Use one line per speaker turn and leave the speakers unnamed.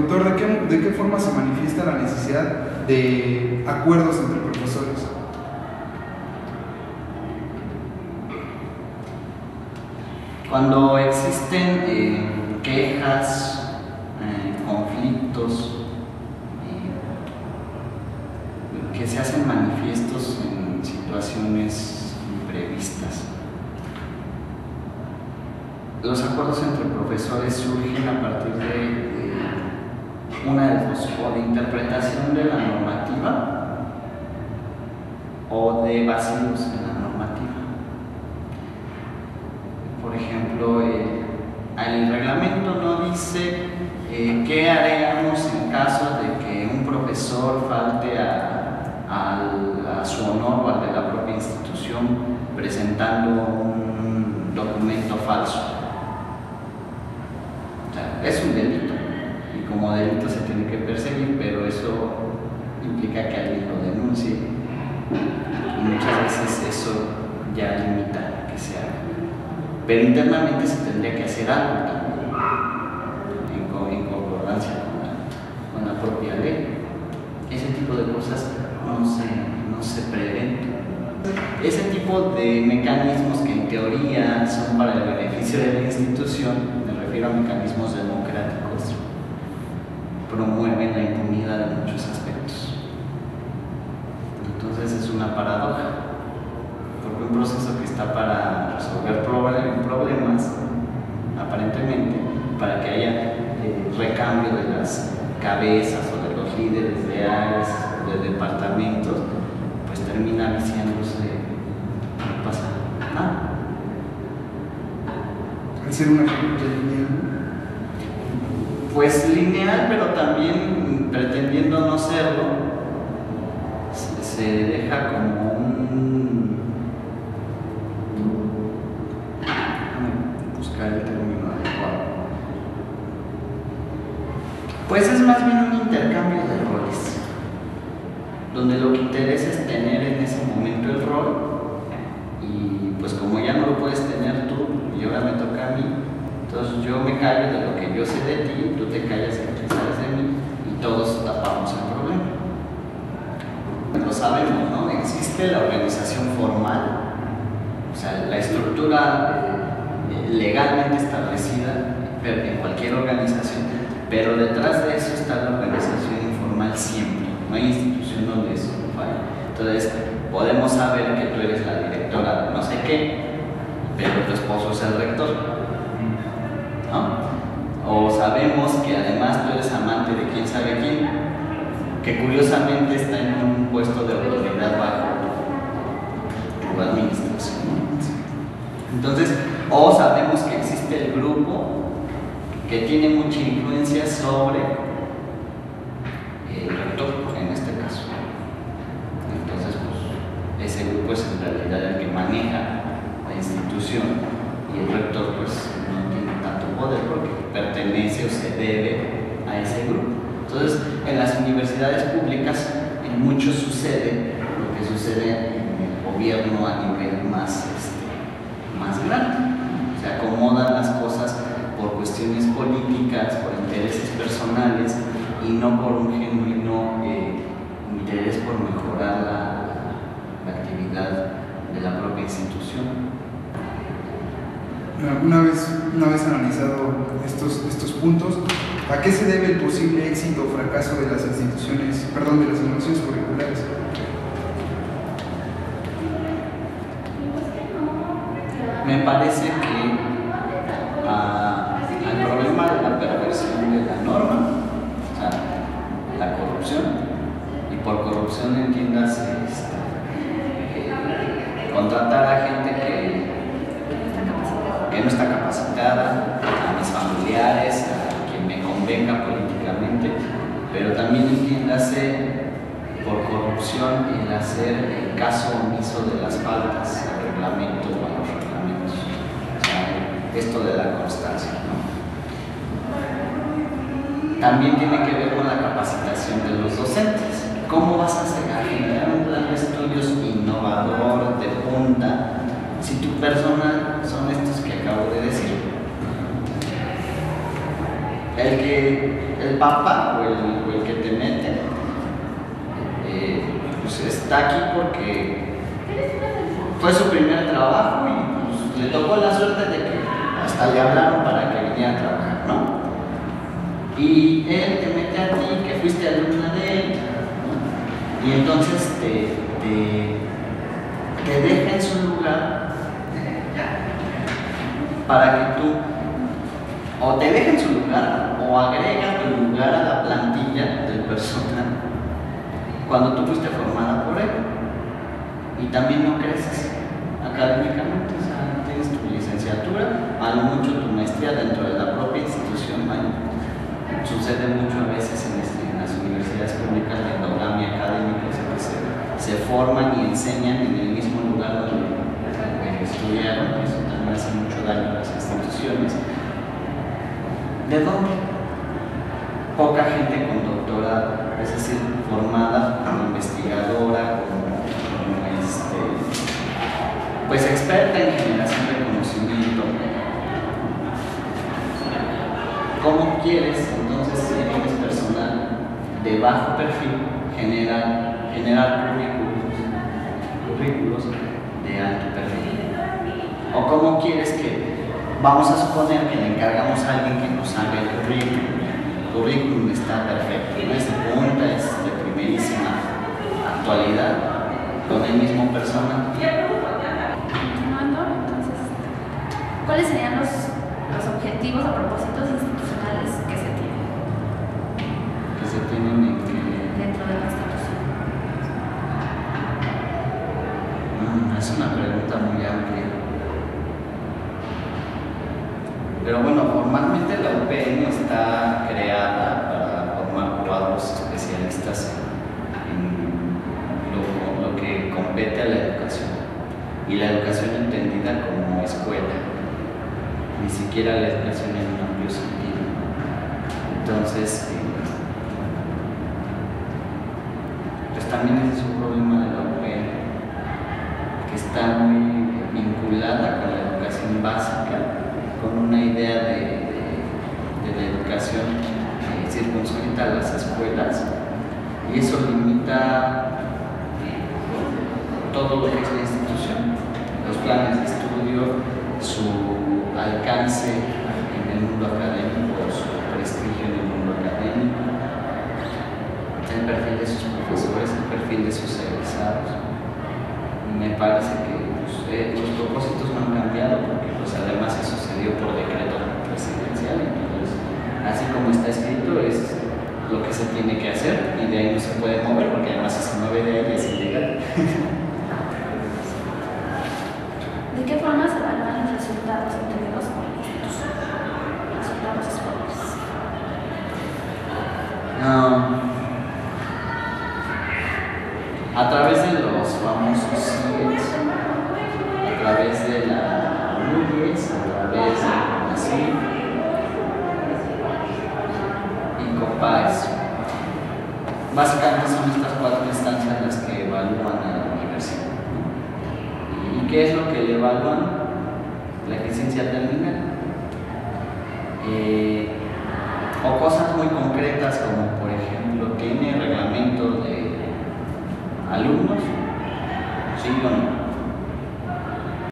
doctor, ¿de qué forma se manifiesta la necesidad de acuerdos entre profesores?
Cuando existen quejas, conflictos que se hacen manifiestos en situaciones imprevistas. Los acuerdos entre profesores surgen a partir de una de dos, o de interpretación de la normativa o de vacíos en la normativa. Por ejemplo, el reglamento no dice qué haríamos en caso de que un profesor falte a su honor o al de la propia institución presentando un documento falso. O sea, es un delito y como delito se tiene que perseguir, pero eso implica que alguien lo denuncie y muchas veces eso ya limita que se haga. Pero internamente se tendría que hacer algo en concordancia con la propia ley. Ese tipo de cosas no se prevén. Ese tipo de mecanismos que en teoría son para el beneficio de la institución, me refiero a mecanismos democráticos, promueven la impunidad en muchos aspectos. Entonces es una paradoja, porque un proceso que está para resolver problemas, aparentemente, para que haya recambio de las cabezas o de los líderes de áreas, de departamentos, pues termina viciándose, no pasa nada.
¿Al ser una ejecución lineal?
Pues lineal, pero también pretendiendo no serlo, se deja como buscar el término adecuado. Pues es más bien un intercambio de roles, donde lo que interesa es tener en ese momento el rol y pues como ya no lo puedes tener tú y ahora me toca a mí, entonces yo me callo de lo que yo sé de ti, tú te callas de lo que sabes de mí y todos tapamos el problema. Lo sabemos, ¿no? Existe la organización formal, o sea, la estructura legalmente establecida en cualquier organización, pero detrás de eso está la organización informal siempre. No hay institución donde eso no falla. Entonces, podemos saber que tú eres la directora de no sé qué, pero tu esposo es el rector, ¿no? O sabemos que además tú eres amante de quién sabe quién, que curiosamente está en un puesto de autoridad bajo tu administración. Entonces, o sabemos que existe el grupo que tiene mucha influencia sobre el rector, en este caso. Entonces, pues, ese grupo es en realidad el que maneja la institución y el rector pues no tiene tanto poder porque pertenece o se debe a ese grupo. Entonces, en las universidades públicas, en muchos sucede lo que sucede en el gobierno a nivel más grande. Se acomodan las cosas por cuestiones políticas, por intereses personales y no por un genuino interés por mejorar la actividad de la propia institución.
Una vez analizado estos puntos, ¿a qué se debe el posible éxito o fracaso de las instituciones, de las innovaciones curriculares?
Me parece que al problema de la perversión de la norma, o sea, la corrupción, y por corrupción entiendas contratar a gente que no está capacitada, a mis familiares, a quien me convenga políticamente, pero también entiéndase por corrupción el hacer el caso omiso de las faltas al reglamento o a los reglamentos. O sea, esto de la constancia, ¿no? También tiene que ver con la capacitación de los docentes. ¿Cómo vas a generar un plan de estudios innovador, de punta, si tu personal son estos que acabo de decir? el papá o el que te mete, pues está aquí porque fue su primer trabajo y pues, le tocó la suerte de que hasta le hablaron para que viniera a trabajar, ¿no? Y él te mete a ti, que fuiste alumna de él, ¿no? Y entonces te deja en su lugar para que tú o te deja en su lugar o agrega tu lugar a la plantilla del personal cuando tú fuiste formada por él. Y también no creces académicamente, o sea, tienes tu licenciatura, a lo mucho tu maestría dentro de la propia institución. Sucede mucho a veces en las universidades públicas de endogamia académica, o sea, que se forman y enseñan en el mismo lugar donde estudiaron. Eso también hace mucho daño a las instituciones. ¿De dónde? Poca gente con doctorado, es decir, formada como investigadora, pues experta en generación de conocimiento. ¿Cómo quieres entonces, si eres personal de bajo perfil, generar currículos de alto perfil? ¿O cómo quieres que, vamos a suponer que le encargamos a alguien que nos haga el currículum? El currículum está perfecto, no es de punta, es de primerísima actualidad, con el mismo personal.
Continuando, entonces, ¿cuáles serían los objetivos o propósitos institucionales que se tienen?
Que se tienen
Dentro de la institución.
Es una pregunta muy amplia. Pero bueno, formalmente la UPN está creada para formar cuadros especialistas en lo que compete a la educación. Y la educación entendida como escuela, ni siquiera la educación en un amplio sentido. Entonces, pues también ese es un problema de la UPN, que está muy vinculada con la educación básica, con una idea de la educación circunscrita a las escuelas, y eso limita todo lo que es la institución, los planes de estudio, su alcance en el mundo académico, su prestigio en el mundo académico, el perfil de sus profesores, el perfil de sus egresados. Me parece que los propósitos no han cambiado porque pues, además eso se dio por decreto presidencial. Entonces, así como está escrito, es lo que se tiene que hacer y de ahí no se puede mover porque además si se mueve de ahí es ilegal.
¿De qué forma se evalúan los resultados obtenidos por la institución? Resultados escolares.
A través de los famosos CIEs, a través de la UNES, a través de la CIE y COPAES. Básicamente son estas cuatro instancias las que evalúan a la universidad. ¿Y qué es lo que le evalúan? La eficiencia terminal. O cosas muy concretas como, por ejemplo, ¿tiene reglamento de alumnos? ¿Sí o no?